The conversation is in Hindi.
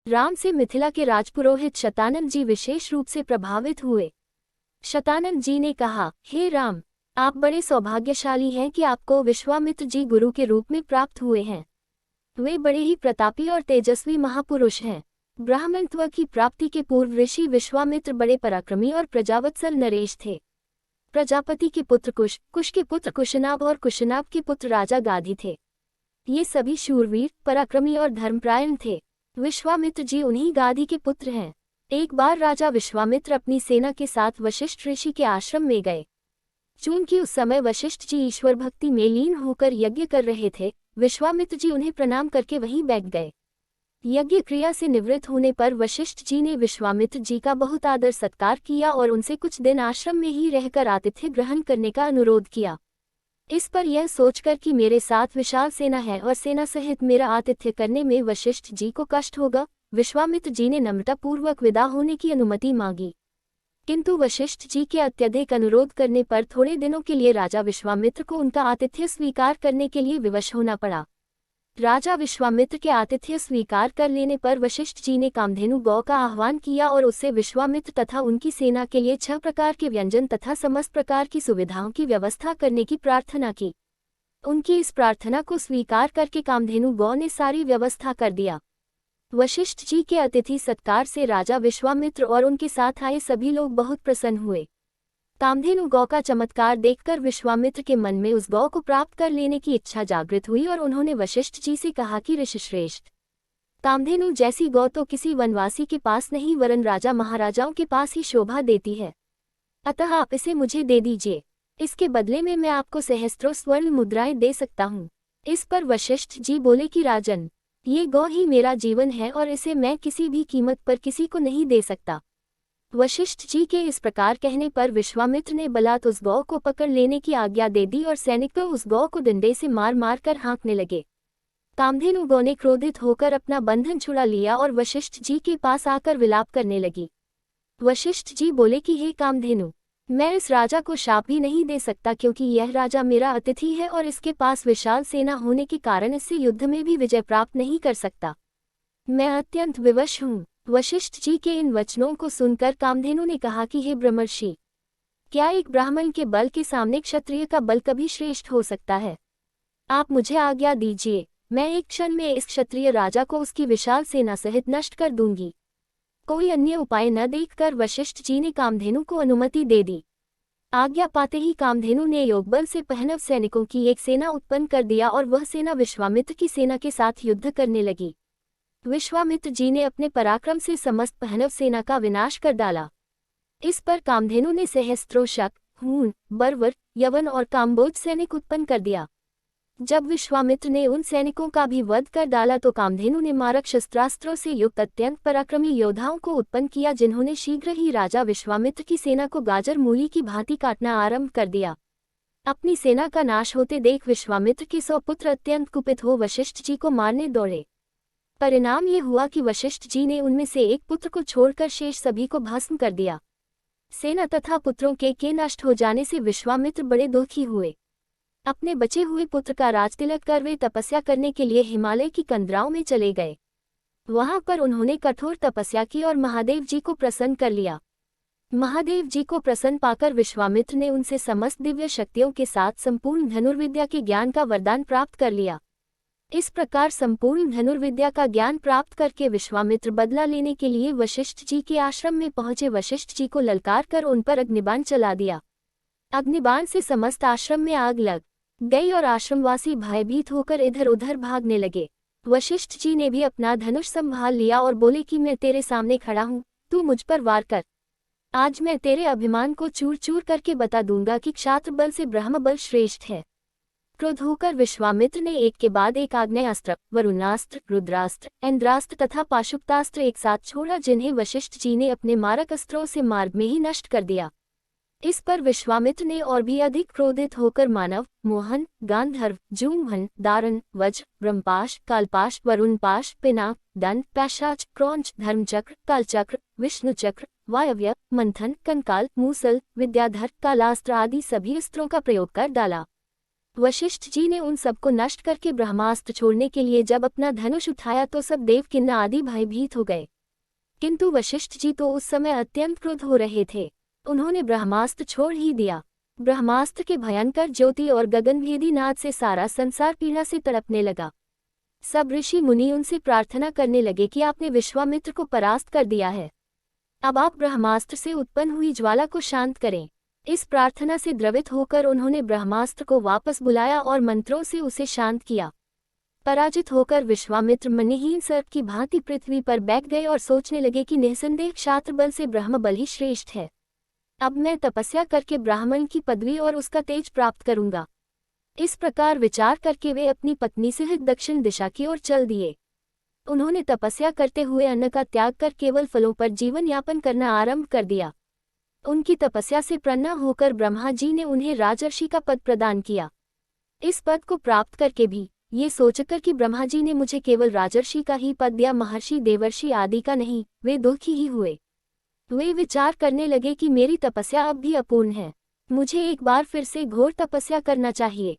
राम से मिथिला के राजपुरोहित शतानंद जी विशेष रूप से प्रभावित हुए। शतानंद जी ने कहा, हे राम, आप बड़े सौभाग्यशाली हैं कि आपको विश्वामित्र जी गुरु के रूप में प्राप्त हुए हैं। वे बड़े ही प्रतापी और तेजस्वी महापुरुष हैं। ब्राह्मणत्व की प्राप्ति के पूर्व ऋषि विश्वामित्र बड़े पराक्रमी और प्रजावत्सल नरेश थे। प्रजापति के पुत्र कुश, कुश के पुत्र कुशनाभ और कुशनाभ के पुत्र राजा गाधी थे। ये सभी शूरवीर, पराक्रमी और धर्मपरायण थे। विश्वामित्र जी उन्हीं गाधी के पुत्र हैं। एक बार राजा विश्वामित्र अपनी सेना के साथ वशिष्ठ ऋषि के आश्रम में गए। चूंकि उस समय वशिष्ठ जी ईश्वर भक्ति में लीन होकर यज्ञ कर रहे थे, विश्वामित्र जी उन्हें प्रणाम करके वहीं बैठ गए। यज्ञ क्रिया से निवृत्त होने पर वशिष्ठ जी ने विश्वामित्र जी का बहुत आदर सत्कार किया और उनसे कुछ दिन आश्रम में ही रहकर आतिथ्य ग्रहण करने का अनुरोध किया। इस पर यह सोचकर कि मेरे साथ विशाल सेना है और सेना सहित मेरा आतिथ्य करने में वशिष्ठ जी को कष्ट होगा, विश्वामित्र जी ने नम्रतापूर्वक विदा होने की अनुमति मांगी। किंतु वशिष्ठ जी के अत्यधिक अनुरोध करने पर थोड़े दिनों के लिए राजा विश्वामित्र को उनका आतिथ्य स्वीकार करने के लिए विवश होना पड़ा। राजा विश्वामित्र के आतिथ्य स्वीकार कर लेने पर वशिष्ठ जी ने कामधेनु गौ का आह्वान किया और उससे विश्वामित्र तथा उनकी सेना के लिए 6 प्रकार के व्यंजन तथा समस्त प्रकार की सुविधाओं की व्यवस्था करने की प्रार्थना की। उनकी इस प्रार्थना को स्वीकार करके कामधेनु गौ ने सारी व्यवस्था कर दिया। वशिष्ठ जी के अतिथि सत्कार से राजा विश्वामित्र और उनके साथ आए सभी लोग बहुत प्रसन्न हुए। कामधेनु गौ का चमत्कार देखकर विश्वामित्र के मन में उस गौ को प्राप्त कर लेने की इच्छा जागृत हुई और उन्होंने वशिष्ठ जी से कहा कि ऋषिश्रेष्ठ, कामधेनु जैसी गौ तो किसी वनवासी के पास नहीं वरन राजा महाराजाओं के पास ही शोभा देती है। अतः आप इसे मुझे दे दीजिए। इसके बदले में मैं आपको सहस्त्रों स्वर्ण मुद्राएं दे सकता हूँ। इस पर वशिष्ठ जी बोले कि राजन, ये गौ ही मेरा जीवन है और इसे मैं किसी भी कीमत पर किसी को नहीं दे सकता। वशिष्ठ जी के इस प्रकार कहने पर विश्वामित्र ने बलात् उस गौ को पकड़ लेने की आज्ञा दे दी और सैनिक तो उस गौ को डंडे से मार मार कर हाँकने लगे। कामधेनु गौ ने क्रोधित होकर अपना बंधन छुड़ा लिया और वशिष्ठ जी के पास आकर विलाप करने लगी। वशिष्ठ जी बोले कि हे कामधेनु, मैं इस राजा को शाप भी नहीं दे सकता क्योंकि यह राजा मेरा अतिथि है और इसके पास विशाल सेना होने के कारण इससे युद्ध में भी विजय प्राप्त नहीं कर सकता। मैं अत्यंत विवश हूँ। वशिष्ठ जी के इन वचनों को सुनकर कामधेनु ने कहा कि हे ब्रह्मर्षि, क्या एक ब्राह्मण के बल के सामने क्षत्रिय का बल कभी श्रेष्ठ हो सकता है? आप मुझे आज्ञा दीजिए, मैं एक क्षण में इस क्षत्रिय राजा को उसकी विशाल सेना सहित नष्ट कर दूंगी। कोई अन्य उपाय न देखकर वशिष्ठ जी ने कामधेनु को अनुमति दे दी। आज्ञा पाते ही कामधेनु ने योगबल से पहनव सैनिकों की एक सेना उत्पन्न कर दिया और वह सेना विश्वामित्र की सेना के साथ युद्ध करने लगी। विश्वामित्र जी ने अपने पराक्रम से समस्त पहनव सेना का विनाश कर डाला। इस पर कामधेनु ने सहस्त्रों शक, हूण, बर्वर, यवन और काम्बोज सैनिक उत्पन्न कर दिया। जब विश्वामित्र ने उन सैनिकों का भी वध कर डाला तो कामधेनु ने मारक शस्त्रास्त्रों से युक्त अत्यंत पराक्रमी योद्धाओं को उत्पन्न किया, जिन्होंने शीघ्र ही राजा विश्वामित्र की सेना को गाजर मूली की भांति काटना आरंभ कर दिया। अपनी सेना का नाश होते देख विश्वामित्र के 100 पुत्र अत्यंत कुपित हो वशिष्ठ जी को मारने दौड़े। परिणाम ये हुआ कि वशिष्ठ जी ने उनमें से एक पुत्र को छोड़कर शेष सभी को भस्म कर दिया। सेना तथा पुत्रों के नष्ट हो जाने से विश्वामित्र बड़े दुखी हुए। अपने बचे हुए पुत्र का राजतिलक कर वे तपस्या करने के लिए हिमालय की कंदराओं में चले गए। वहां पर उन्होंने कठोर तपस्या की और महादेव जी को प्रसन्न कर लिया। महादेव जी को प्रसन्न पाकर विश्वामित्र ने उनसे समस्त दिव्य शक्तियों के साथ संपूर्ण धनुर्विद्या के ज्ञान का वरदान प्राप्त कर लिया। इस प्रकार संपूर्ण धनुर्विद्या का ज्ञान प्राप्त करके विश्वामित्र बदला लेने के लिए वशिष्ठ जी के आश्रम में पहुंचे। वशिष्ठ जी को ललकार कर उन पर अग्निबाण चला दिया। अग्निबाण से समस्त आश्रम में आग लग गई और आश्रमवासी भयभीत होकर इधर उधर भागने लगे। वशिष्ठ जी ने भी अपना धनुष संभाल लिया और बोले कि मैं तेरे सामने खड़ा हूँ, तू मुझ पर वार कर। आज मैं तेरे अभिमान को चूर चूर करके बता दूंगा कि क्षात्र बल से ब्रह्म बल श्रेष्ठ है। क्रोध होकर विश्वामित्र ने एक के बाद एक आग्नेयास्त्र, वरुणास्त्र, रुद्रास्त्र, इंद्रास्त्र तथा पाशुपतास्त्र एक साथ छोड़ा, जिन्हें वशिष्ठ जी ने अपने मारक अस्त्रों से मार्ग में ही नष्ट कर दिया। इस पर विश्वामित्र ने और भी अधिक क्रोधित होकर मानव, मोहन, गांधर्व, जूमहन, दारन, वज्र, ब्रह्मपाश, कालपाश, वरुणपाश, पिनाक, दंड, पैशाच, क्रौंच, धर्मचक्र, कालचक्र, विष्णुचक्र, वायव्य, मंथन, कंकाल, मूसल, विद्याधर, कालास्त्र आदि सभी अस्त्रों का प्रयोग कर डाला। वशिष्ठ जी ने उन सबको नष्ट करके ब्रह्मास्त्र छोड़ने के लिए जब अपना धनुष उठाया तो सब देवकिन्ना आदि भयभीत हो गए। किंतु वशिष्ठ जी तो उस समय अत्यंत क्रुद्ध हो रहे थे। उन्होंने ब्रह्मास्त्र छोड़ ही दिया। ब्रह्मास्त्र के भयंकर ज्योति और गगनभेदी नाद से सारा संसार पीड़ा से तड़पने लगा। सब ऋषि मुनि उनसे प्रार्थना करने लगे कि आपने विश्वामित्र को परास्त कर दिया है, अब आप ब्रह्मास्त्र से उत्पन्न हुई ज्वाला को शांत करें। इस प्रार्थना से द्रवित होकर उन्होंने ब्रह्मास्त्र को वापस बुलाया और मंत्रों से उसे शांत किया। पराजित होकर विश्वामित्र मणिहीन सर्प की भांति पृथ्वी पर बैठ गए और सोचने लगे कि निःसंदेह क्षात्र बल से ब्रह्म बल ही श्रेष्ठ है। अब मैं तपस्या करके ब्राह्मण की पदवी और उसका तेज प्राप्त करूंगा। इस प्रकार विचार करके वे अपनी पत्नी सहित दक्षिण दिशा की ओर चल दिए। उन्होंने तपस्या करते हुए अन्न का त्याग कर केवल फलों पर जीवन यापन करना आरंभ कर दिया। उनकी तपस्या से प्रसन्न होकर ब्रह्मा जी ने उन्हें राजर्षि का पद प्रदान किया। इस पद को प्राप्त करके भी ये सोचकर कि ब्रह्मा जी ने मुझे केवल राजर्षि का ही पद दिया, महर्षि देवर्षि आदि का नहीं, वे दुखी ही हुए। वे विचार करने लगे कि मेरी तपस्या अब भी अपूर्ण है, मुझे एक बार फिर से घोर तपस्या करना चाहिए।